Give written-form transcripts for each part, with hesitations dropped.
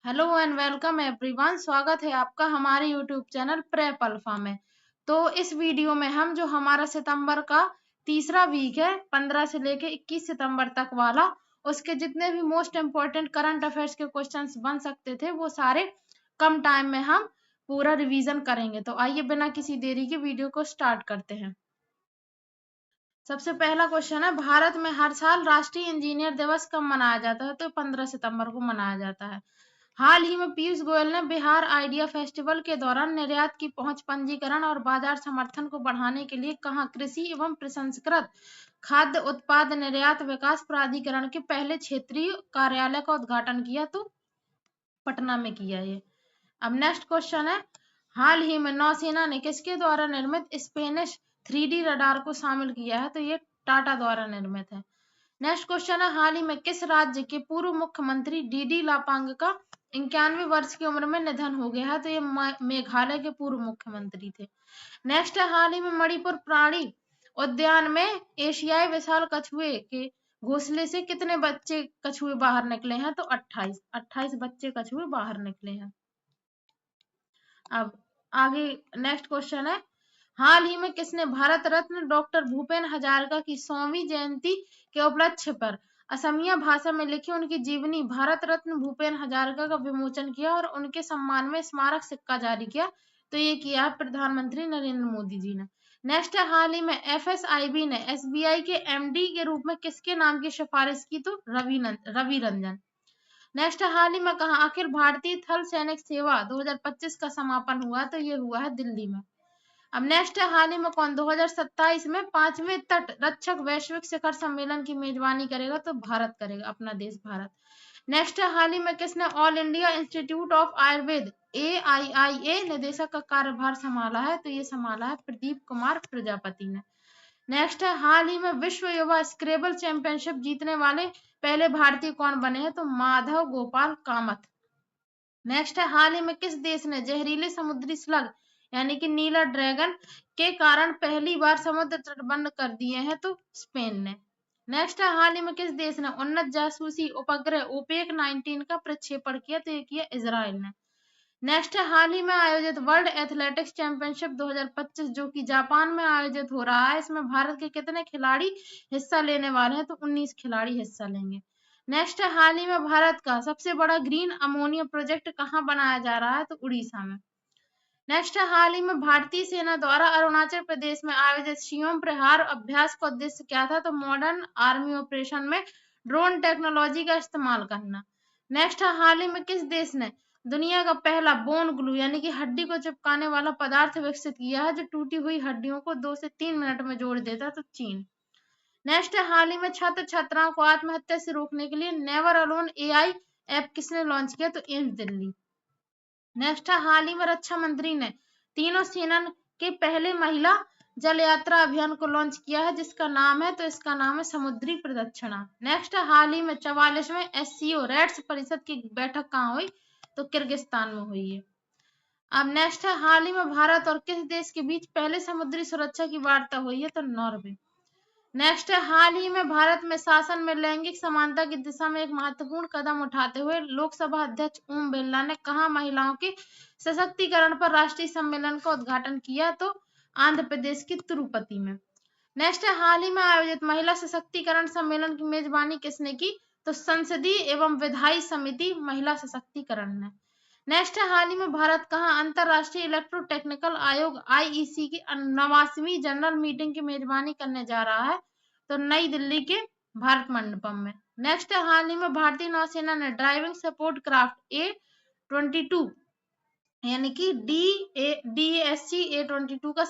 Hello and welcome everyone. स्वागत है आपका हमारे यूट्यूब चैनल प्रेप अल्फा में। तो इस वीडियो में हम जो हमारा सितंबर का तीसरा वीक है 15 से लेके 21 सितंबर तक वाला, उसके जितने भी मोस्ट इम्पोर्टेंट करंट अफेयर्स के क्वेश्चंस बन सकते थे वो सारे कम टाइम में हम पूरा रिवीजन करेंगे। तो आइए बिना किसी देरी के वीडियो को स्टार्ट करते हैं। सबसे पहला क्वेश्चन है, भारत में हर साल राष्ट्रीय इंजीनियर दिवस कब मनाया जाता है? तो 15 सितंबर को मनाया जाता है। हाल ही में पीयूष गोयल ने बिहार आइडिया फेस्टिवल के दौरान निर्यात की पहुंच, पंजीकरण और बाजार समर्थन को बढ़ाने के लिए कहां कृषि एवं प्रसंस्कृत खाद्य उत्पाद निर्यात विकास प्राधिकरण के पहले क्षेत्रीय कार्यालय का उद्घाटन किया? तो पटना में किया ये। अब नेक्स्ट क्वेश्चन है, हाल ही में नौसेना ने किसके द्वारा निर्मित स्पेनिश 3D रडार को शामिल किया है? तो ये टाटा द्वारा निर्मित है। नेक्स्ट क्वेश्चन है, हाल ही में किस राज्य के पूर्व मुख्यमंत्री डीडी लापांग का 91 वर्ष की उम्र में निधन हो गया है? तो ये मेघालय के पूर्व मुख्यमंत्री थे। नेक्स्ट है, हाल ही में मणिपुर प्राणी उद्यान में एशियाई विशाल कछुए के घोंसले से कितने बच्चे कछुए बाहर निकले हैं? तो 28 बच्चे कछुए बाहर निकले हैं। अब आगे नेक्स्ट क्वेश्चन है, हाल ही में किसने भारत रत्न डॉक्टर भूपेन हजारिका की 100वीं जयंती के उपलक्ष्य पर असमिया भाषा में लिखी उनकी जीवनी भारत रत्न भूपेन हजारिका का विमोचन किया और उनके सम्मान में स्मारक सिक्का जारी किया? तो ये किया प्रधानमंत्री नरेंद्र मोदी जी ने। नेक्स्ट है, हाल ही में एफएसआईबी ने एसबीआई के एमडी के रूप में किसके नाम की सिफारिश की? तो रवि रंजन। नेक्स्ट, हाल ही में कहा अखिल भारतीय थल सैनिक सेवा 2025 का समापन हुआ? तो ये हुआ है दिल्ली में। अब नेक्स्ट है, हाल ही में कौन 2027 में 5वें तट रक्षक वैश्विक शिखर सम्मेलन की मेजबानी करेगा? तो भारत करेगा, अपना देश भारत। नेक्स्ट है, हाल ही में किसने all India institute of Ayurveda AIIA निदेशक का कार्यभार संभाला है? तो ये संभाला है प्रदीप कुमार प्रजापति ने। नेक्स्ट है, हाल ही में विश्व युवा स्क्रेबल चैंपियनशिप जीतने वाले पहले भारतीय कौन बने हैं? तो माधव गोपाल कामत। नेक्स्ट है, हाल ही में किस देश ने जहरीले समुद्री स्लग यानी कि नीला ड्रैगन के कारण पहली बार समुद्र तट बंद कर दिए हैं? तो स्पेन ने। नेक्स्ट है, हाल ही में किस देश ने उन्नत जासूसी उपग्रह ओपेक 19 का प्रक्षेपण किया? तो ये किया इजराइल ने। नेक्स्ट है, हाल ही में आयोजित वर्ल्ड एथलेटिक्स चैंपियनशिप 2025 जो कि जापान में आयोजित हो रहा है, इसमें भारत के कितने खिलाड़ी हिस्सा लेने वाले हैं? तो 19 खिलाड़ी हिस्सा लेंगे। नेक्स्ट है, हाल ही में भारत का सबसे बड़ा ग्रीन अमोनिया प्रोजेक्ट कहाँ बनाया जा रहा है? तो उड़ीसा में। नेक्स्ट है, हाल ही में भारतीय सेना द्वारा अरुणाचल प्रदेश में आयोजित शियोम प्रहार अभ्यास का उद्देश्य क्या था? तो मॉडर्न आर्मी ऑपरेशन में ड्रोन टेक्नोलॉजी का इस्तेमाल करना। नेक्स्ट है, हाल ही में किस देश ने दुनिया का पहला बोन ग्लू यानी कि हड्डी को चिपकाने वाला पदार्थ विकसित किया है जो टूटी हुई हड्डियों को 2 से 3 मिनट में जोड़ देता है? तो चीन। नेक्स्ट है, हाल ही में छात्र छात्राओं को आत्महत्या से रोकने के लिए नेवर अलोन AI ऐप किसने लॉन्च किया? तो एम्स दिल्ली। नेक्स्ट है, हाल ही में रक्षा मंत्री ने तीनों सेना के पहले महिला जल यात्रा अभियान को लॉन्च किया है जिसका नाम है, तो इसका नाम है समुद्री प्रदक्षिणा। नेक्स्ट है, हाल ही में 44वें SCO रेड्स परिषद की बैठक कहाँ हुई? तो किर्गिस्तान में हुई है। अब नेक्स्ट है, हाल ही में भारत और किस देश के बीच पहले समुद्री सुरक्षा की वार्ता हुई है? तो नॉर्वे। नेक्स्ट है, हाल ही में भारत में शासन में लैंगिक समानता की दिशा में एक महत्वपूर्ण कदम उठाते हुए लोकसभा अध्यक्ष ओम बिरला ने कहा महिलाओं के सशक्तिकरण पर राष्ट्रीय सम्मेलन का उद्घाटन किया? तो आंध्र प्रदेश की तिरुपति में। नेक्स्ट है, हाल ही में आयोजित महिला सशक्तिकरण सम्मेलन की मेजबानी किसने की? तो संसदीय एवं विधायी समिति महिला सशक्तिकरण ने। नेक्स्ट है, हाल ही में भारत कहाँ अंतरराष्ट्रीय इलेक्ट्रोटेक्निकल आयोग IEC की 89वीं जनरल मीटिंग की मेजबानी करने जा रहा है? तो नई दिल्ली के भारत मंडपम में। नेक्स्ट है, हाल ही में भारतीय नौसेना ने ड्राइविंग सपोर्ट क्राफ्ट A22 यानी कि DASC A22 का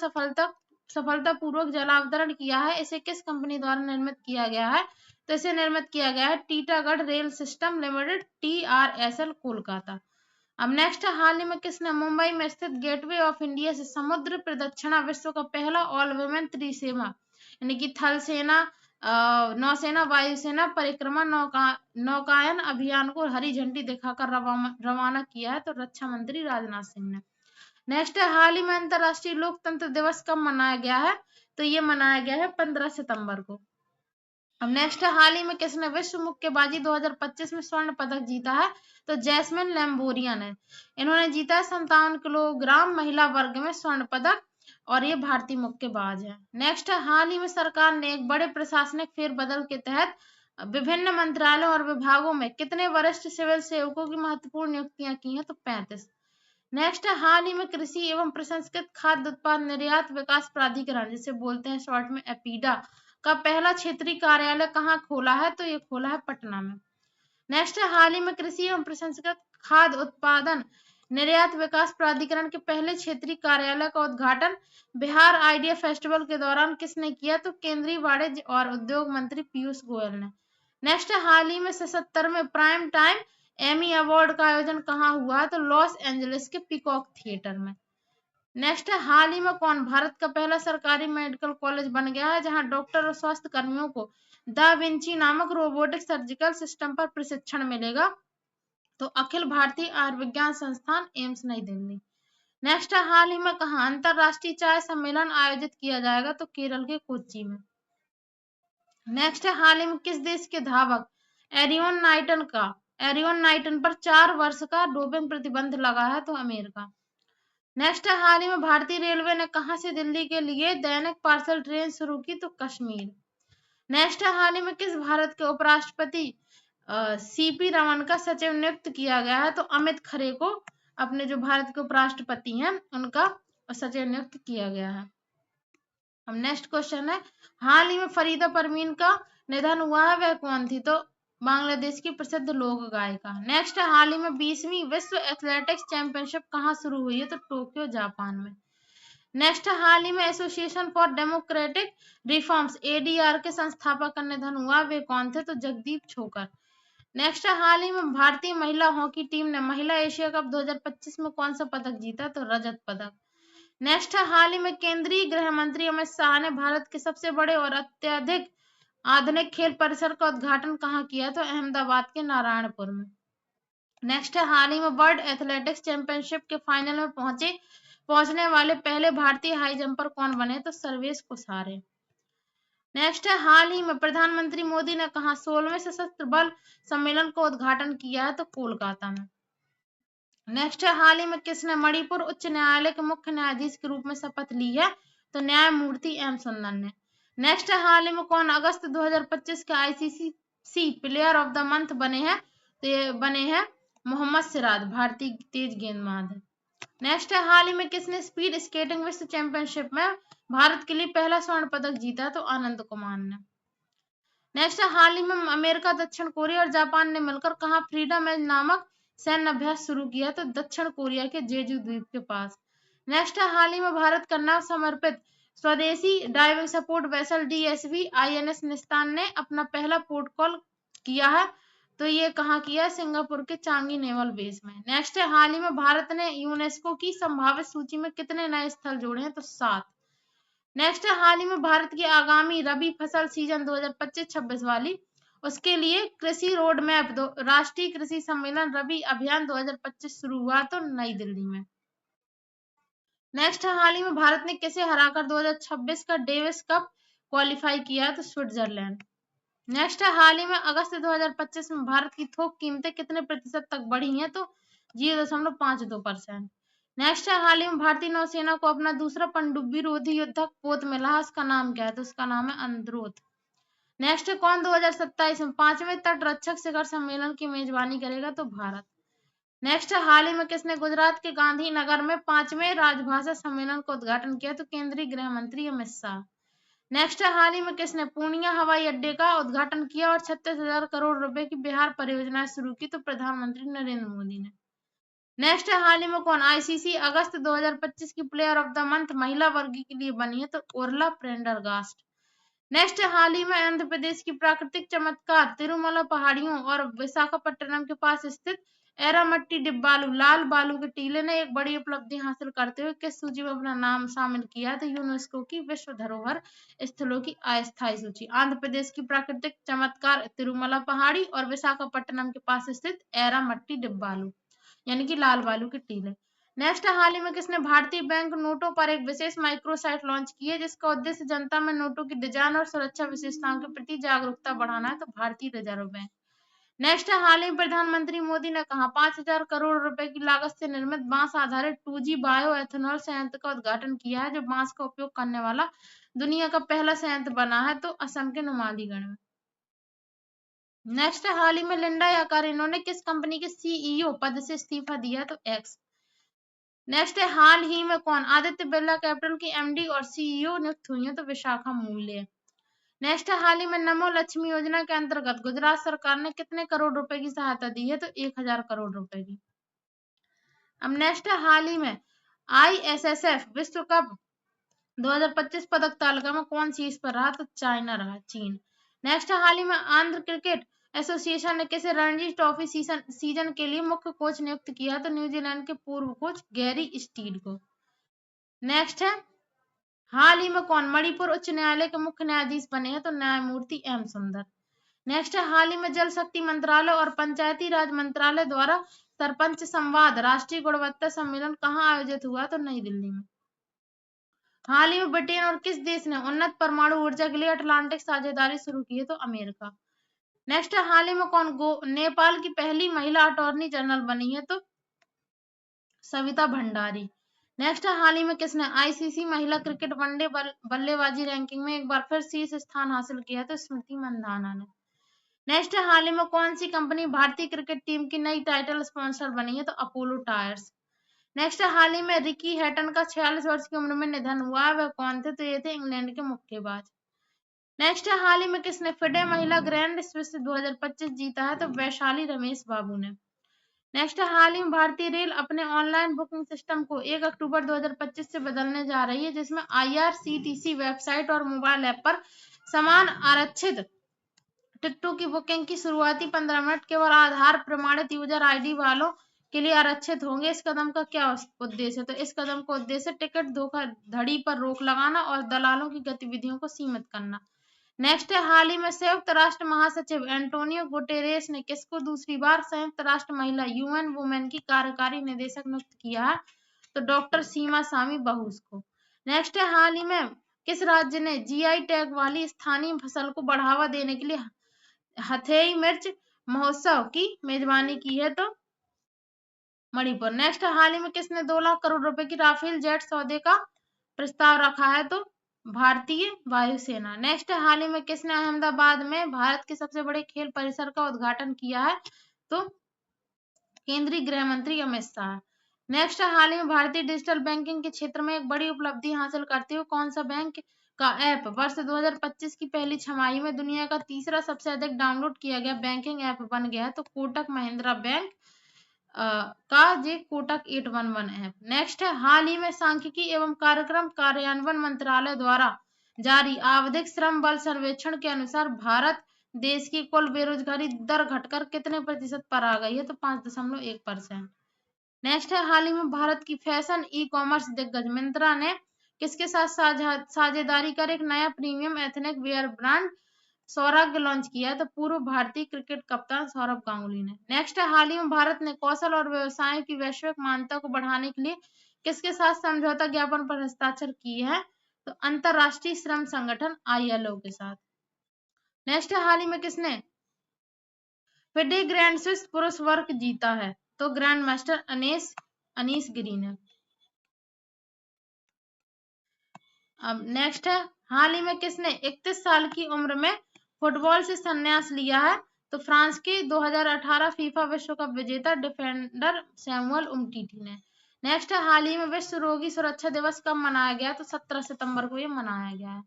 सफलतापूर्वक जलावतरण किया है। इसे किस कंपनी द्वारा निर्मित किया गया है? तो इसे निर्मित किया गया है Titagarh rail system limited TRSL Kolkata. अब नेक्स्ट है, हाल ही में किसने मुंबई में स्थित गेटवे ऑफ इंडिया से समुद्र प्रदक्षिणा विश्व का पहला ऑल वुमेन त्रिसेना यानी कि थल सेना, नौसेना, वायुसेना परिक्रमा नौकायन अभियान को हरी झंडी दिखाकर रवाना किया है? तो रक्षा मंत्री राजनाथ सिंह ने। नेक्स्ट है, हाल ही में अंतरराष्ट्रीय लोकतंत्र दिवस कब मनाया गया है? तो ये मनाया गया है 15 सितंबर को। अब नेक्स्ट है, हाल ही में किसने विश्व मुक्केबाजी 2025 में स्वर्ण पदक जीता है? तो जैस्मिन लैम्बोरियन है। इन्होंने जीता है 57 किलोग्राम महिला वर्ग में स्वर्ण पदक और ये भारतीय मुक्केबाज है। नेक्स्ट है, हाल ही में सरकार ने एक बड़े प्रशासनिक फेरबदल के तहत विभिन्न मंत्रालयों और विभागों में कितने वरिष्ठ सिविल सेवकों की महत्वपूर्ण नियुक्तियां की हैं? तो 35। नेक्स्ट है, हाल ही में कृषि एवं प्रसंस्कृत खाद्य उत्पाद निर्यात विकास प्राधिकरण, जिसे बोलते हैं शॉर्ट में एपीडा, का पहला क्षेत्रीय कार्यालय कहाँ खोला है? तो ये खोला है पटना में। नेक्स्ट है, हाल ही में कृषि एवं प्रसंस्कृत खाद्य उत्पादन निर्यात विकास प्राधिकरण के पहले क्षेत्रीय कार्यालय का उद्घाटन बिहार आइडिया फेस्टिवल के दौरान किसने किया? तो केंद्रीय वाणिज्य और उद्योग मंत्री पीयूष गोयल ने। नेक्स्ट है, हाल ही में 77वें प्राइम टाइम एमी अवार्ड का आयोजन कहाँ हुआ? तो लॉस एंजलिस के पीकॉक थिएटर में। नेक्स्ट है, हाल ही में कौन भारत का पहला सरकारी मेडिकल कॉलेज बन गया है जहां डॉक्टर और स्वास्थ्य कर्मियों को दा विंची नामक रोबोटिक सर्जिकल सिस्टम पर प्रशिक्षण मिलेगा? तो अखिल भारतीय आयुर्विज्ञान संस्थान एम्स नई दिल्ली। नेक्स्ट है, हाल ही में कहा अंतरराष्ट्रीय चाय सम्मेलन आयोजित किया जाएगा? तो केरल के कोच्चि में। नेक्स्ट है, हाल ही में किस देश के धावक एरियन नाइटन पर 4 वर्ष का डोपिंग प्रतिबंध लगा है? तो अमेरिका। नेक्स्ट है, हाल ही में भारतीय रेलवे ने कहां से दिल्ली के लिए दैनिक पार्सल ट्रेन शुरू की? तो कश्मीर। नेक्स्ट है, हाल ही में किस भारत के उपराष्ट्रपति सीपी रमन का सचिव नियुक्त किया गया है? तो अमित खरे को अपने जो भारत के उपराष्ट्रपति हैं उनका सचिव नियुक्त किया गया है। अब नेक्स्ट क्वेश्चन है, हाल ही में फरीदा परवीन का निधन हुआ है, वह कौन थी? तो बांग्लादेश की प्रसिद्ध लोक गायिका। नेक्स्ट है, हाल ही में 20वीं विश्व एथलेटिक्स चैंपियनशिप कहाँ शुरू हुई है? तो टोक्यो जापान में। नेक्स्ट है, हाल ही में association for democratic reforms ADR के संस्थापक का निधन हुआ, वे कौन थे? तो जगदीप छोकर। नेक्स्ट है, हाल ही में भारतीय महिला हॉकी टीम ने महिला एशिया कप 2025 में कौन सा पदक जीता? तो रजत पदक। नेक्स्ट है, हाल ही में केंद्रीय गृह मंत्री अमित शाह ने भारत के सबसे बड़े और अत्यधिक आधुनिक खेल परिसर का उद्घाटन कहाँ किया? तो अहमदाबाद के नारायणपुर में। नेक्स्ट है, हाल ही में वर्ल्ड एथलेटिक्स चैंपियनशिप के फाइनल में पहुंचने वाले पहले भारतीय हाई जंपर कौन बने? तो सर्वेश कुसारे। नेक्स्ट है, हाल ही में प्रधानमंत्री मोदी ने कहा 16वें सशस्त्र बल सम्मेलन का उद्घाटन किया है? तो कोलकाता में। नेक्स्ट है, हाल ही में किसने मणिपुर उच्च न्यायालय के मुख्य न्यायाधीश के रूप में शपथ ली है? तो न्यायमूर्ति एम सुंदर ने। नेक्स्ट है, हाल ही में कौन अगस्त 2025 के ICC player of the month बने हैं? तो ये बने हैं मोहम्मद सिराज, भारतीय तेज गेंदबाज है। नेक्स्ट है, हाल ही में किसने स्पीड स्केटिंग विश्व चैंपियनशिप में भारत के लिए पहला स्वर्ण पदक जीता? तो आनंद कुमार ने। नेक्स्ट है, हाल ही में अमेरिका, दक्षिण कोरिया और जापान ने मिलकर कहा फ्रीडम एज नामक सैन्य अभ्यास शुरू किया? तो दक्षिण कोरिया के जेजू द्वीप के पास। नेक्स्ट है, हाल ही में भारत का नव समर्पित स्वदेशी diving support vessel DSV INS निस्तान ने अपना पहला पोर्ट कॉल किया है? तो ये कहाँ किया? सिंगापुर के चांगी नेवल बेस में। नेक्स्ट है, हाल ही में भारत ने यूनेस्को की संभावित सूची में कितने नए स्थल जोड़े हैं? तो 7। नेक्स्ट है, हाल ही में भारत की आगामी रबी फसल सीजन 2025-26 वाली उसके लिए कृषि रोड मैप राष्ट्रीय कृषि सम्मेलन रबी अभियान 2025 शुरू हुआ? तो नई दिल्ली में। नेक्स्ट है, हाल ही में भारत ने किसे हराकर 2026 का डेविस कप क्वालिफाई किया? तो स्विट्जरलैंड। नेक्स्ट है, हाल ही में अगस्त 2025 में भारत की थोक कीमतें कितने प्रतिशत तक बढ़ी हैं? तो 0.52%। नेक्स्ट है, हाल ही में भारतीय नौसेना को अपना दूसरा पनडुब्बी रोधी युद्धक पोत मिला है, उसका नाम क्या है? तो उसका नाम है अंद्रोथ। नेक्स्ट है, कौन 2027 में 5वें तट रक्षक शिखर सम्मेलन की मेजबानी करेगा? तो भारत। नेक्स्ट है, हाल ही में किसने गुजरात के गांधीनगर में 5वें राजभाषा सम्मेलन का उद्घाटन किया? तो केंद्रीय गृह मंत्री अमित शाह। नेक्स्ट है, हाल ही में किसने पूर्णिया हवाई अड्डे का उद्घाटन किया और 36,000 करोड़ रुपए की बिहार परियोजनाएं शुरू की? तो प्रधानमंत्री नरेंद्र मोदी ने। नेक्स्ट है, हाल ही में कौन आईसीसी अगस्त 2025 की प्लेयर ऑफ द मंथ महिला वर्ग के लिए बनी है? तो उर्ला प्रेंडरगास्ट। नेक्स्ट है, हाल ही में आंध्र प्रदेश की प्राकृतिक चमत्कार तिरुमला पहाड़ियों और विशाखापट्टनम के पास स्थित एरामट्टी डिब्बालू लाल बालू के टीले ने एक बड़ी उपलब्धि हासिल करते हुए किस सूची में अपना नाम शामिल किया? तो यूनेस्को की विश्व धरोहर स्थलों की अस्थायी सूची। आंध्र प्रदेश की प्राकृतिक चमत्कार तिरुमला पहाड़ी और विशाखापट्टनम के पास स्थित एरामट्टी डिब्बालू यानी कि लाल बालू के टीले। नेक्स्ट, हाल ही में किसने भारतीय बैंक नोटों पर एक विशेष माइक्रोसाइट लॉन्च की है, जिसका उद्देश्य जनता में नोटों की डिजाइन और सुरक्षा विशेषताओं के प्रति जागरूकता बढ़ाना है? तो भारतीय रिजर्व बैंक। नेक्स्ट, हाल ही में प्रधानमंत्री मोदी ने कहा 5,000 करोड़ रुपए की लागत से निर्मित बांस आधारित 2G बायो एथेनॉल संयंत्र का उद्घाटन किया है, जो बांस का उपयोग करने वाला दुनिया का पहला संयंत्र बना है, तो असम के नुमालीगढ़ में। नेक्स्ट, हाल ही में लिंडा याकारिनो ने किस कंपनी के सीईओ पद से इस्तीफा दिया? तो एक्स। नेक्स्ट है, हाल ही में कौन आदित्य बिरला कैपिटल की एमडी और सीईओ नियुक्त हुई है? तो विशाखा मूल्य। नेक्स्ट है, हाल ही में नमो लक्ष्मी योजना के अंतर्गत गुजरात सरकार ने कितने करोड़ रुपए की सहायता दी है? तो 1,000 करोड़ रुपए की। अब नेक्स्ट है, हाल ही में ISSF विश्व कप 2025 पदक तालिका में कौन शीर्ष पर रहा? तो चाइना रहा, चीन। नेक्स्ट, हाल ही में आंध्र क्रिकेट एसोसिएशन ने किसे रणजी ट्रॉफी सीजन के लिए मुख्य कोच नियुक्त किया? तो न्यूजीलैंड के पूर्व कोच गैरी स्टीड को। नेक्स्ट है, हाल ही में कौन मणिपुर उच्च न्यायालय के मुख्य न्यायाधीश बने हैं? तो न्यायमूर्ति M सुंदर। नेक्स्ट है, हाल ही में जल शक्ति मंत्रालय और पंचायती राज मंत्रालय द्वारा सरपंच संवाद राष्ट्रीय गुणवत्ता सम्मेलन कहाँ आयोजित हुआ? तो नई दिल्ली में। हाल ही में ब्रिटेन और किस देश ने उन्नत परमाणु ऊर्जा के लिए अटलांटिक साझेदारी शुरू की है? तो अमेरिका। नेक्स्ट है, हाल ही में कौन नेपाल की पहली महिला अटॉर्नी जनरल बनी है? तो सविता भंडारी। नेक्स्ट है, हाल ही में किसने आईसीसी महिला क्रिकेट वनडे बल्लेबाजी रैंकिंग में एक बार फिर शीर्ष स्थान हासिल किया? तो स्मृति मंधाना ने। नेक्स्ट है, हाल ही में कौन सी कंपनी भारतीय क्रिकेट टीम की नई टाइटल स्पॉन्सर बनी है? तो अपोलो टायर्स। नेक्स्ट, हाल ही में रिकी हैटन का 46 वर्ष की उम्र में निधन हुआ है, वह कौन थे? तो ये थे इंग्लैंड के मुक्केबाज। नेक्स्ट, हाल ही में किसने फिडे महिला ग्रैंड स्विस 2025 जीता है? तो वैशाली रमेश बाबू ने। नेक्स्ट, हाल ही में भारतीय रेल अपने ऑनलाइन बुकिंग सिस्टम को 1 अक्टूबर 2025 से बदलने जा रही है, जिसमें IRCTC वेबसाइट और मोबाइल ऐप पर समान आरक्षित टिकटों की बुकिंग की शुरुआती 15 मिनट केवल आधार प्रमाणित यूजर आईडी वालों के लिए आरक्षित होंगे। इस कदम का क्या उद्देश्य है? तो इस कदम का उद्देश्य टिकट धोखाधड़ी पर रोक लगाना और दलालों की गतिविधियों को सीमित करना। नेक्स्ट है, हाल ही में संयुक्त राष्ट्र महासचिव एंटोनियो गुटेरेस ने किसको दूसरी बार संयुक्त राष्ट्र महिला UN वुमेन की कार्यकारी निदेशक नियुक्त किया है? तो डॉक्टर सीमा स्वामी बहुस को। नेक्स्ट है, हाल ही में किस राज्य ने GI टैग वाली स्थानीय फसल को बढ़ावा देने के लिए हथेई मिर्च महोत्सव की मेजबानी की है? तो मणिपुर। नेक्स्ट, हाल ही में किसने 2 लाख करोड़ रुपए की राफेल जेट सौदे का प्रस्ताव रखा है? तो भारतीय वायुसेना। नेक्स्ट, हाल ही में किसने अहमदाबाद में भारत के सबसे बड़े खेल परिसर का उद्घाटन किया है? तो केंद्रीय गृह मंत्री अमित शाह। नेक्स्ट, हाल ही में भारतीय डिजिटल बैंकिंग के क्षेत्र में एक बड़ी उपलब्धि हासिल करते हुए कौन सा बैंक का ऐप वर्ष 2025 की पहली छमाही में दुनिया का तीसरा सबसे अधिक डाउनलोड किया गया बैंकिंग ऐप बन गया है? तो कोटक महिंद्रा बैंक का जे कोटक 811 ऐप। नेक्स्ट है, हाल ही में सांख्यिकी एवं कार्यक्रम कार्यान्वयन मंत्रालय द्वारा जारी आवधिक श्रम बल सर्वेक्षण के अनुसार भारत देश की कुल बेरोजगारी दर घटकर कितने प्रतिशत पर आ गई है? तो 5.1%। नेक्स्ट है, हाल ही में भारत की फैशन ई कॉमर्स दिग्गज मिंत्रा ने किसके साथ साझेदारी कर एक नया premium ethnic wear brand Saurag launch किया? तो पूर्व भारतीय क्रिकेट कप्तान सौरव गांगुली ने। नेक्स्ट है, हाल ही में भारत ने कौशल और व्यवसायों की वैश्विक मान्यता को बढ़ाने के लिए किसके साथ समझौता ज्ञापन पर हस्ताक्षर किए हैं? तो अंतरराष्ट्रीय श्रम संगठन ILO के साथ। नेक्स्ट है, हाल ही में किसने फिडे ग्रैंड स्विस पुरुष वर्ग जीता है? तो ग्रैंड मास्टर अनीस गिरी ने। अब नेक्स्ट है, हाल ही में किसने 31 साल की उम्र में फुटबॉल से संन्यास लिया है? तो फ्रांस के 2018 फीफा विश्व कप विजेता डिफेंडर सैमुअल उमटीटी ने। नेक्स्ट है, हाल ही में विश्व रोगी सुरक्षा दिवस कब मनाया गया? तो 17 सितंबर को ये मनाया गया है।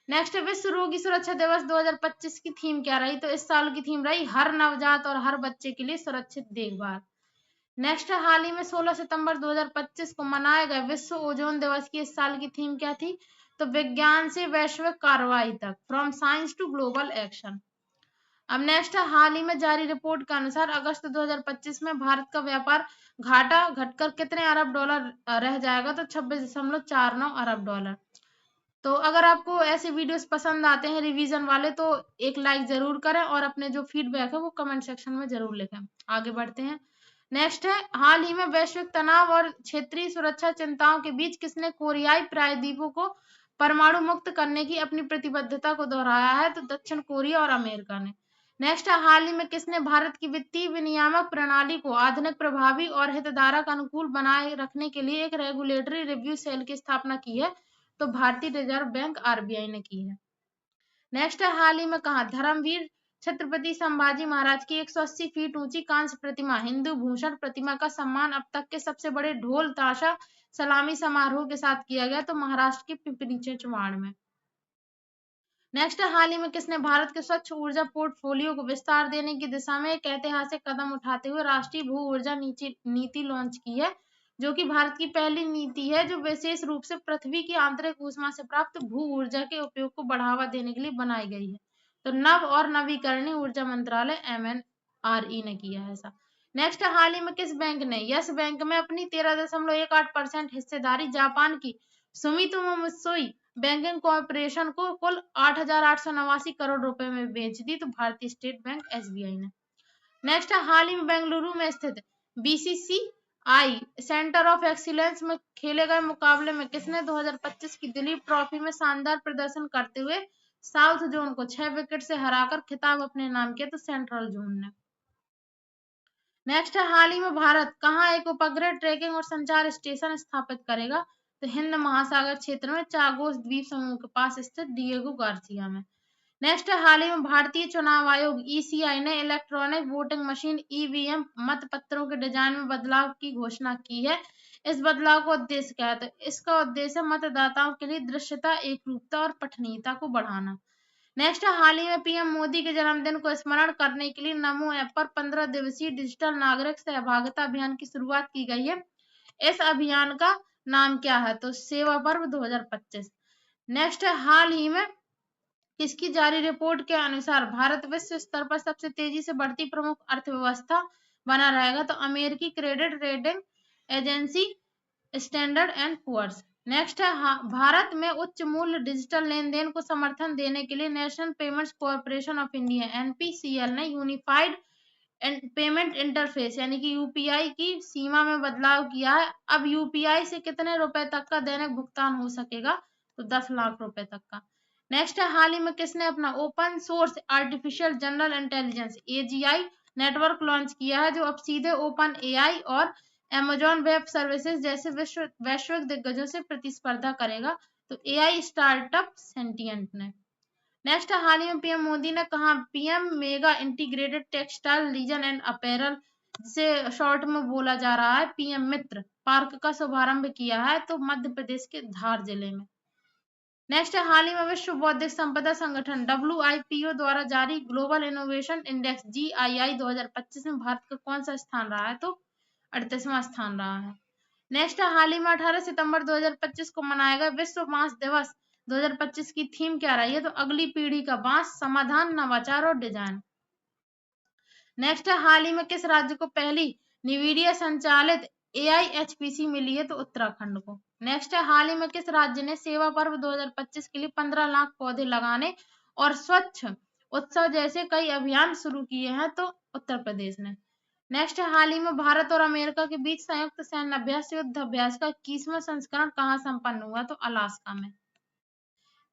नेक्स्ट है, विश्व रोगी सुरक्षा दिवस 2025 की थीम क्या रही? तो इस साल की थीम रही हर नवजात और हर बच्चे के लिए सुरक्षित देखभाल। नेक्स्ट है, हाल ही में 16 सितंबर 2025 को मनाए गए विश्व ओजोन दिवस की इस साल की थीम क्या थी? तो विज्ञान से वैश्विक कार्रवाई तक, from science to global action. अब नेक्स्ट है, हाल ही में जारी रिपोर्ट के अनुसार अगस्त 2025 में भारत का व्यापार घाटा घटकर कितने अरब डॉलर रह जाएगा? तो 26.49 अरब डॉलर। तो अगर आपको ऐसे वीडियोस पसंद आते हैं रिवीजन वाले तो एक लाइक जरूर करें और अपने जो फीडबैक है वो कमेंट सेक्शन में जरूर लिखें। आगे बढ़ते हैं। नेक्स्ट है, हाल ही में वैश्विक तनाव और क्षेत्रीय सुरक्षा चिंताओं के बीच किसने कोरियाई प्रायद्वीपों को परमाणु मुक्त करने की अपनी प्रतिबद्धता को दोहराया है? तो दक्षिण कोरिया और अमेरिका ने। नेक्स्ट है, हाल ही में किसने भारत की वित्तीय विनियामक प्रणाली को आधुनिक, प्रभावी और हितधारक अनुकूल बनाए रखने के लिए एक रेगुलेटरी रिव्यू सेल की स्थापना की है? तो भारतीय रिजर्व बैंक आरबीआई ने की है। नेक्स्ट है, हाल ही में कहा धर्मवीर छत्रपति संभाजी महाराज की 180 फीट ऊंची कांस्य प्रतिमा हिंदू भूषण प्रतिमा का सम्मान अब तक के सबसे बड़े ढोल ताशा सलामी समारोह के साथ किया गया? तो महाराष्ट्र के पिंपरी चिंचवड़ में। नेक्स्ट, हाल ही में किसने भारत के स्वच्छ ऊर्जा पोर्टफोलियो को विस्तार देने की दिशा में एक ऐतिहासिक कदम उठाते हुए राष्ट्रीय भू ऊर्जा नीति लॉन्च की है, जो कि भारत की पहली नीति है जो विशेष रूप से पृथ्वी की आंतरिक ऊष्मा से प्राप्त भू ऊर्जा के उपयोग को बढ़ावा देने के लिए बनाई गई है? तो नव और नवीकरणीय ऊर्जा मंत्रालय MNRE ने किया है ऐसा। नेक्स्ट, हाल ही में किस बैंक ने यस बैंक में अपनी 13.18% हिस्सेदारी जापान की सुमितोमो मित्सुई बैंकिंग कॉर्पोरेशन को कुल 8,889 करोड़ रुपए में बेच दी? तो भारतीय स्टेट बैंक SBI ने। नेक्स्ट, हाल ही में बेंगलुरु में स्थित BCCI सेंटर ऑफ एक्सीलेंस में खेले गए मुकाबले में किसने 2025 की दिलीप ट्रॉफी में शानदार प्रदर्शन करते हुए साउथ जोन को 6 विकेट से हराकर खिताब अपने नाम किया? तो सेंट्रल जोन ने। नेक्स्ट है, हाल ही में भारत कहाँ एक उपग्रह ट्रैकिंग और संचार स्टेशन स्थापित करेगा? तो हिंद महासागर क्षेत्र में चागोस द्वीप समूह के पास स्थित डिएगो गार्सिया में। नेक्स्ट है, हाल ही में भारतीय चुनाव आयोग ECI ने इलेक्ट्रॉनिक वोटिंग मशीन EVM मतपत्रों के डिजाइन में बदलाव की घोषणा की है। इस बदलाव का उद्देश्य क्या है? तो इसका उद्देश्य मतदाताओं के लिए दृश्यता, एकरूपता और पठनीयता को बढ़ाना। नेक्स्ट, हाल ही में पीएम मोदी के जन्मदिन को स्मरण करने के लिए नमो ऐप पर 15 दिवसीय डिजिटल नागरिक सहभागिता अभियान की शुरुआत की गई है। इस अभियान का नाम क्या है? तो सेवा पर्व 2025। नेक्स्ट है, हाल ही में किसकी जारी रिपोर्ट के अनुसार भारत विश्व स्तर पर सबसे तेजी से बढ़ती प्रमुख अर्थव्यवस्था बना रहेगा? तो अमेरिकी credit rating agency Standard and Poor's. Next है, भारत में उच्च मूल्य डिजिटल लेन देन को समर्थन देने के लिए national payments corporation of India NPCL ने यूनिफाइड पेमेंट इंटरफेस यानी कि UPI की सीमा में बदलाव किया है। अब UPI से कितने रुपए तक का दैनिक भुगतान हो सकेगा? तो 10 लाख रुपए तक का। नेक्स्ट है, हाल ही में किसने अपना open source artificial general intelligence AGI network launch किया है, जो अब सीधे ओपन AI और Amazon वेब सर्विसेज जैसे वैश्विक दिग्गजों से प्रतिस्पर्धा करेगा? तो AI स्टार्टअप सेंटिएंट ने। नेक्स्ट, हाल ही में पीएम मोदी ने कहा PM mega integrated textile reason and apparel, जिसे शॉर्ट में बोला जा रहा है PM मित्र पार्क का शुभारंभ किया है? तो मध्य प्रदेश के धार जिले में। नेक्स्ट है, हाल ही में विश्व बौद्धिक संपदा संगठन WIPO द्वारा जारी ग्लोबल इनोवेशन इंडेक्स GII 2025 में भारत का कौन सा स्थान रहा है? तो 38वां स्थान रहा है। नेक्स्ट, हाल ही में 18 सितंबर 2025 को मनाया गया विश्व बांस दिवस 2025 की थीम क्या रही है? तो अगली पीढ़ी का बांस, समाधान, नवाचार और डिजाइन। नेक्स्ट है, हाल ही में किस राज्य को पहली NVIDIA संचालित AI HPC मिली है? तो उत्तराखंड को। नेक्स्ट है, हाल ही में किस राज्य ने सेवा पर्व 2025 के लिए 15 लाख पौधे लगाने और स्वच्छ उत्सव जैसे कई अभियान शुरू किए हैं? तो उत्तर प्रदेश ने। नेक्स्ट है, हाल ही में भारत और अमेरिका के बीच संयुक्त सैन्य अभ्यास युद्ध अभ्यास का 21वां संस्करण कहाँ संपन्न हुआ? तो अलास्का में।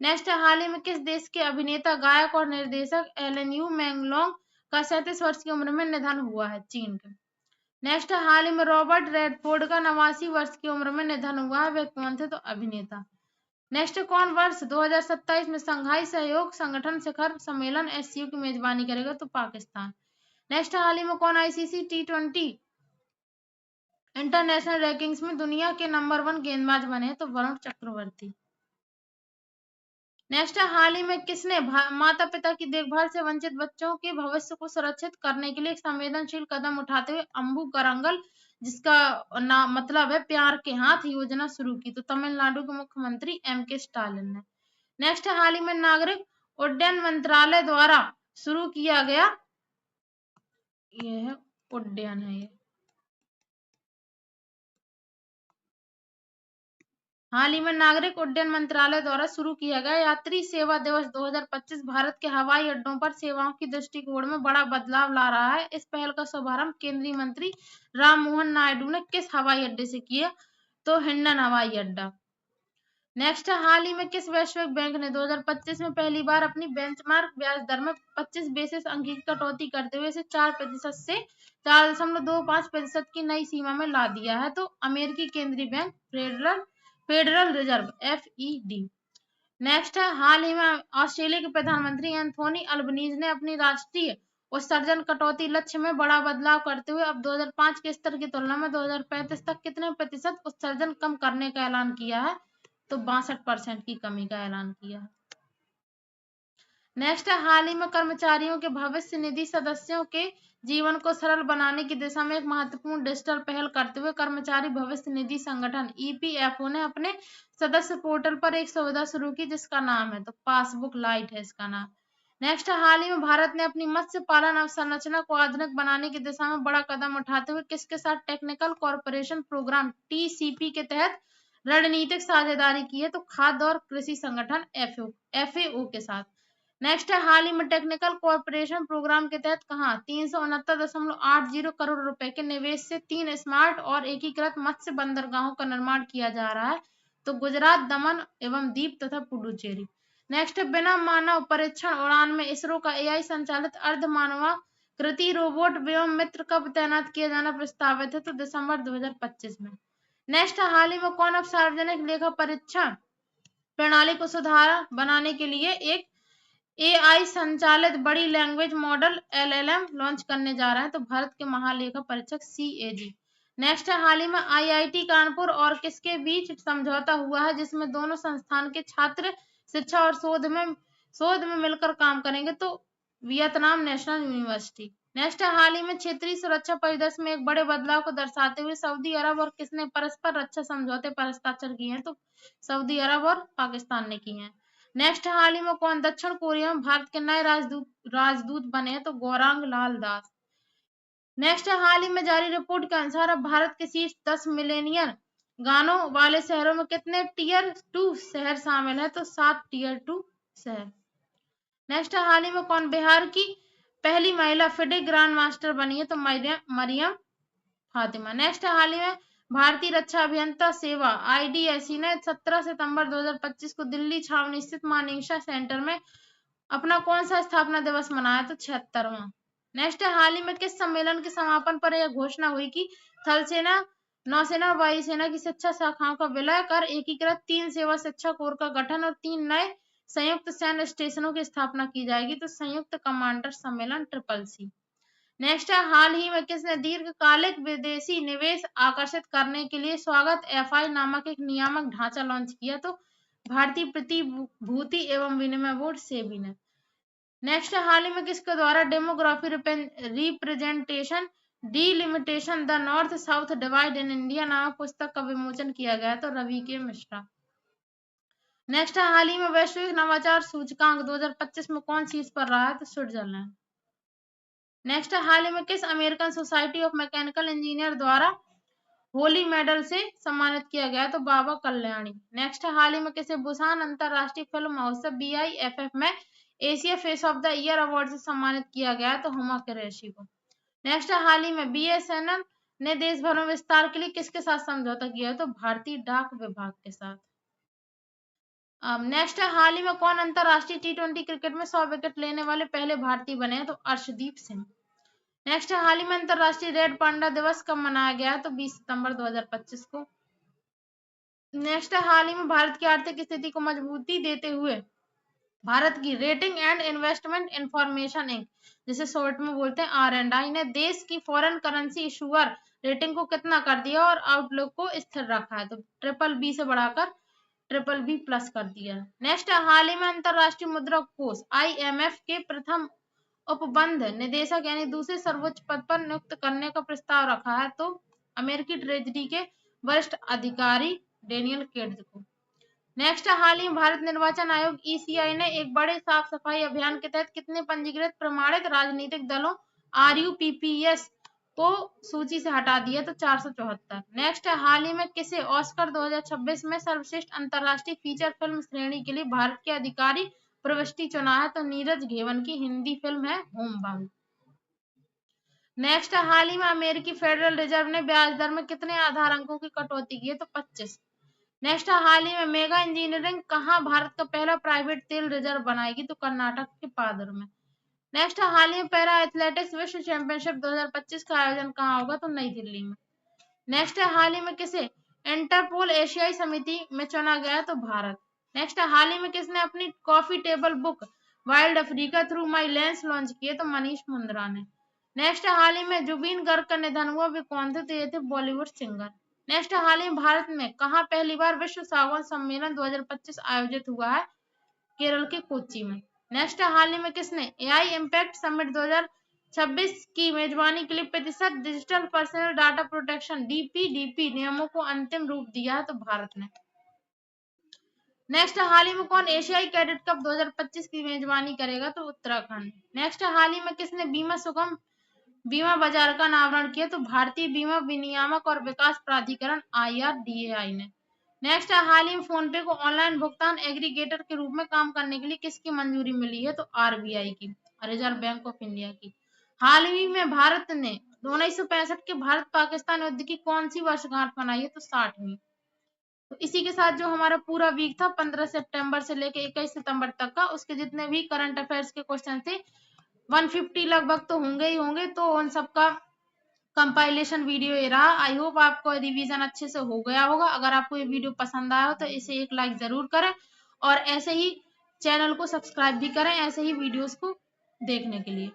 नेक्स्ट है, हाल ही में किस देश के अभिनेता, गायक और निर्देशक LNU मैंगलोंग का 37 वर्ष की उम्र में निधन हुआ है? चीन के। नेक्स्ट है, हाल ही में रॉबर्ट रेडफोर्ड का 89 वर्ष की उम्र में निधन हुआ है, वे कौन थे? तो अभिनेता। नेक्स्ट, कौन वर्ष 2027 में संघाई सहयोग संगठन शिखर सम्मेलन SCO की मेजबानी करेगा? तो पाकिस्तान। नेक्स्ट, हाल ही में कौन ICC T20 इंटरनेशनल रैंकिंग्स में दुनिया के नंबर 1 गेंदबाज बने? तो वरुण चक्रवर्ती। नेक्स्ट है, हाल ही में किसने माता पिता की देखभाल से वंचित बच्चों के भविष्य को सुरक्षित करने के लिए एक संवेदनशील कदम उठाते हुए अम्बू करंगल, जिसका नाम मतलब है प्यार के हाथ, योजना शुरू की? तो तमिलनाडु के मुख्यमंत्री MK स्टालिन ने। नेक्स्ट है, हाल ही में नागरिक उड्डयन मंत्रालय द्वारा शुरू किया गया, ये है उड्डयन है ये हाल ही में नागरिक उड्डयन मंत्रालय द्वारा शुरू किया गया यात्री सेवा दिवस 2025 भारत के हवाई अड्डों पर सेवाओं की दृष्टिकोण में बड़ा बदलाव ला रहा है। इस पहल का शुभारंभ केंद्रीय मंत्री राम मोहन नायडू ने किस हवाई अड्डे से किया? तो हिंडन हवाई अड्डा। नेक्स्ट, हाल ही में किस वैश्विक बैंक ने 2025 में पहली बार अपनी बेंचमार्क ब्याज दर में 25 बेसिस अंक की कटौती करते हुए इसे 4% से 4.25% की नई सीमा में ला दिया है? तो अमेरिकी केंद्रीय bank federal reserve FED। Next है, हाल ही में ऑस्ट्रेलिया के प्रधानमंत्री एंथोनी अल्बनीज ने अपनी राष्ट्रीय उत्सर्जन कटौती लक्ष्य में बड़ा बदलाव करते हुए अब 2005 के स्तर की तुलना में 2035 तक कितने प्रतिशत उत्सर्जन कम करने का ऐलान किया है? तो 62% की कमी का ऐलान किया है। नेक्स्ट है, हाल ही में कर्मचारियों के भविष्य निधि सदस्यों के जीवन को सरल बनाने की दिशा में एक महत्वपूर्ण डिजिटल पहल करते हुए कर्मचारी भविष्य निधि संगठन EPFO ने अपने सदस्य पोर्टल पर एक सुविधा शुरू की जिसका नाम है, तो पासबुक लाइट है इसका नाम। नेक्स्ट, हाल ही में भारत ने अपनी मत्स्य पालन अवसंरचना को आधुनिक बनाने की दिशा में बड़ा कदम उठाते हुए किसके साथ टेक्निकल कॉर्पोरेशन प्रोग्राम TCP के तहत रणनीतिक साझेदारी की है? तो खाद्य और कृषि संगठन FAO के साथ। नेक्स्ट है, हाल ही में टेक्निकल कॉर्पोरेशन प्रोग्राम के तहत कहाँ 369.80 करोड़ रुपए के निवेश से 3 स्मार्ट और एकीकृत मत्स्य बंदरगाहों का निर्माण किया जा रहा है? तो गुजरात, दमन एवं दीव तथा पुडुचेरी। नेक्स्ट, बिना मानव परीक्षण उड़ान में इसरो का AI संचालित अर्ध मानवाकृति रोबोट व्योम मित्र कब तैनात किया जाना प्रस्तावित है? तो दिसंबर 2025 में। नेक्स्ट, हाल ही में कौन अब सार्वजनिक लेखा परीक्षण प्रणाली को सुधार बनाने के लिए एक AI संचालित बड़ी लैंग्वेज मॉडल LLM लॉन्च करने जा रहा है? तो भारत के महालेखा परीक्षक CAG। नेक्स्ट है, हाल ही में IIT कानपुर और किसके बीच समझौता हुआ है जिसमें दोनों संस्थान के छात्र शिक्षा और शोध में मिलकर काम करेंगे? तो वियतनाम नेशनल यूनिवर्सिटी। नेक्स्ट है, हाल ही में क्षेत्रीय सुरक्षा परिदृश्य में एक बड़े बदलाव को दर्शाते हुए सऊदी अरब और किसने परस्पर रक्षा समझौते पर हस्ताक्षर किए हैं? तो सऊदी अरब और पाकिस्तान ने किए हैं। नेक्स्ट, हाल ही में कौन दक्षिण कोरिया में भारत के नए राजदूत बने हैं? तो गौरांग लाल दास। नेक्स्ट, हाल ही में जारी रिपोर्ट के अनुसार अब भारत के शीर्ष 10 मिलेनियल गानों वाले शहरों में कितने टियर 2 शहर शामिल है? तो 7 टियर 2 शहर। नेक्स्ट, हाल ही में कौन बिहार की पहली महिला FIDE ग्रांड मास्टर बनी है? तो मरियम फातिमा। नेक्स्ट, हाल ही में भारतीय रक्षा अभियंता सेवा IDSC ने 17 सितंबर 2025 को दिल्ली छावनी स्थित मानेकशॉ सेंटर में अपना कौन सा स्थापना दिवस मनाया? तो 76वां। नेक्स्ट, हाल ही में किस सम्मेलन के समापन पर यह घोषणा हुई कि थल सेना, नौसेना और वायुसेना की शिक्षा शाखाओं का विलय कर एकीकृत 3 सेवा शिक्षा कोर का गठन और 3 नए संयुक्त सैन्य स्टेशनों की स्थापना की जाएगी? तो संयुक्त कमांडर सम्मेलन CCC। नेक्स्ट है, हाल ही में किसने दीर्घकालिक विदेशी निवेश आकर्षित करने के लिए स्वागत FI नामक एक नियामक ढांचा लॉन्च किया? तो भारतीय प्रतिभूति एवं विनिमय बोर्ड SEBI ने। नेक्स्ट, हाल ही में किसके द्वारा demography representation delimitation the north south divide in India नामक पुस्तक का विमोचन किया गया? तो रवि के मिश्रा। नेक्स्ट, हाल ही में वैश्विक नवाचार सूचकांक 2025 में कौन शीर्ष पर रहा है? तो स्विट्जरलैंड। नेक्स्ट, हाल ही में किस American society of mechanical engineer द्वारा होली मेडल से सम्मानित किया गया? तो बाबा कल्याणी। नेक्स्ट, हाल ही में किसे बुसान अंतरराष्ट्रीय फिल्म महोत्सव BIFF में Asia face of the year award से सम्मानित किया गया? तो हुमा कुरैशी को। नेक्स्ट, हाल ही में BSNL ने देश भर में विस्तार के लिए किसके साथ समझौता किया? तो भारतीय डाक विभाग के साथ। नेक्स्ट, हाल ही में कौन अंतरराष्ट्रीय T20 क्रिकेट में 100 विकेट लेने वाले पहले भारतीय बने हैं? तो अर्शदीप सिंह। नेक्स्ट, हाल ही में अंतरराष्ट्रीय रेड पांडा दिवस कब मनाया गया है? तो 20 सितंबर 2025 को। नेक्स्ट, हाल ही में भारत की आर्थिक स्थिति को मजबूती देते हुए भारत की rating and investment information Inc, जिसे शॉर्ट में बोलते हैं R&I, ने देश की फॉरेन करेंसी इशूअर रेटिंग को कितना कर दिया और आउटलुक को स्थिर रखा है? तो BBB से बढ़ाकर BBB+ कर दिया। नेक्स्ट, हाल ही में अंतरराष्ट्रीय मुद्रा कोष IMF के प्रथम उपबंध निदेशक यानी दूसरे सर्वोच्च पद पर नियुक्त करने का प्रस्ताव रखा है? तो अमेरिकी ट्रेजरी के वरिष्ठ अधिकारी डेनियल केट्स को। नेक्स्ट, हाल ही में भारत निर्वाचन आयोग ECI ने एक बड़े साफ सफाई अभियान के तहत कितने पंजीकृत प्रमाणित राजनीतिक दलों RUPPS को सूची से हटा दिया तो 474। नेक्स्ट है, हाल ही में किसे ऑस्कर 2026 में सर्वश्रेष्ठ अंतर्राष्ट्रीय फीचर फिल्म श्रेणी के लिए भारत के आधिकारिक प्रविष्टि चुना है? तो नीरज घेवन की हिंदी फिल्म है होम बाउंड। नेक्स्ट है, हाल ही में अमेरिकी फेडरल रिजर्व ने ब्याज दर में कितने आधार अंकों की कटौती की है? तो 25। नेक्स्ट है, हाल ही में मेगा इंजीनियरिंग कहाँ भारत का पहला प्राइवेट तेल रिजर्व बनाएगी? तो कर्नाटक के पादर में। नेक्स्ट है, हाल ही में पैरा एथलेटिक्स विश्व चैंपियनशिप 2025 का आयोजन कहाँ होगा? तो नई दिल्ली में। नेक्स्ट है, हाल ही में किसे इंटरपोल एशियाई समिति में चुना गया है? तो भारत। नेक्स्ट है, हाल ही में किसने अपनी coffee table book wild Africa through my lens launch की है? तो मनीष मुंद्रा ने। नेक्स्ट है, हाल ही में जुबीन गर्ग का निधन हुआ, वे कौन थे? तो ये थे बॉलीवुड सिंगर। नेक्स्ट है, हाल ही में भारत में कहाँ पहली बार विश्व सागवान सम्मेलन 2025 आयोजित हुआ है? केरल के कोच्चि में। नेक्स्ट है, हाल ही में किसने एआई इम्पैक्ट समिट 2026 की मेजबानी के लिए प्रतिशत digital personal data protection DPDP नियमों को अंतिम रूप दिया है? तो भारत ने। नेक्स्ट है, हाल ही में कौन एशियाई कैडेट कप 2025 की मेजबानी करेगा? तो उत्तराखंड। नेक्स्ट है, हाल ही में किसने बीमा सुगम बीमा बाजार का अनावरण किया? तो भारतीय बीमा विनियामक और विकास प्राधिकरण IRDAI ने। नेक्स्ट है, हाल ही में फोन पे को ऑनलाइन भुगतान एग्रीगेटर के रूप में काम करने के लिए किसकी मंजूरी मिली है? तो RBI की, रिजर्व बैंक ऑफ इंडिया की। हाल ही में भारत ने 1965 के भारत पाकिस्तान युद्ध की कौन सी वर्षगांठ मनाई है? तो 60वीं। तो इसी के साथ जो हमारा पूरा वीक था 15 सितंबर से लेके 21 सितंबर तक का, उसके जितने भी करंट अफेयर्स के क्वेश्चन थे 150 लगभग तो होंगे ही होंगे, तो उन सबका कंपाइलेशन वीडियो ये रहा। आई होप आपको रिवीजन अच्छे से हो गया होगा। अगर आपको ये वीडियो पसंद आया हो तो इसे एक लाइक जरूर करें और ऐसे ही चैनल को सब्सक्राइब भी करें ऐसे ही वीडियोस को देखने के लिए।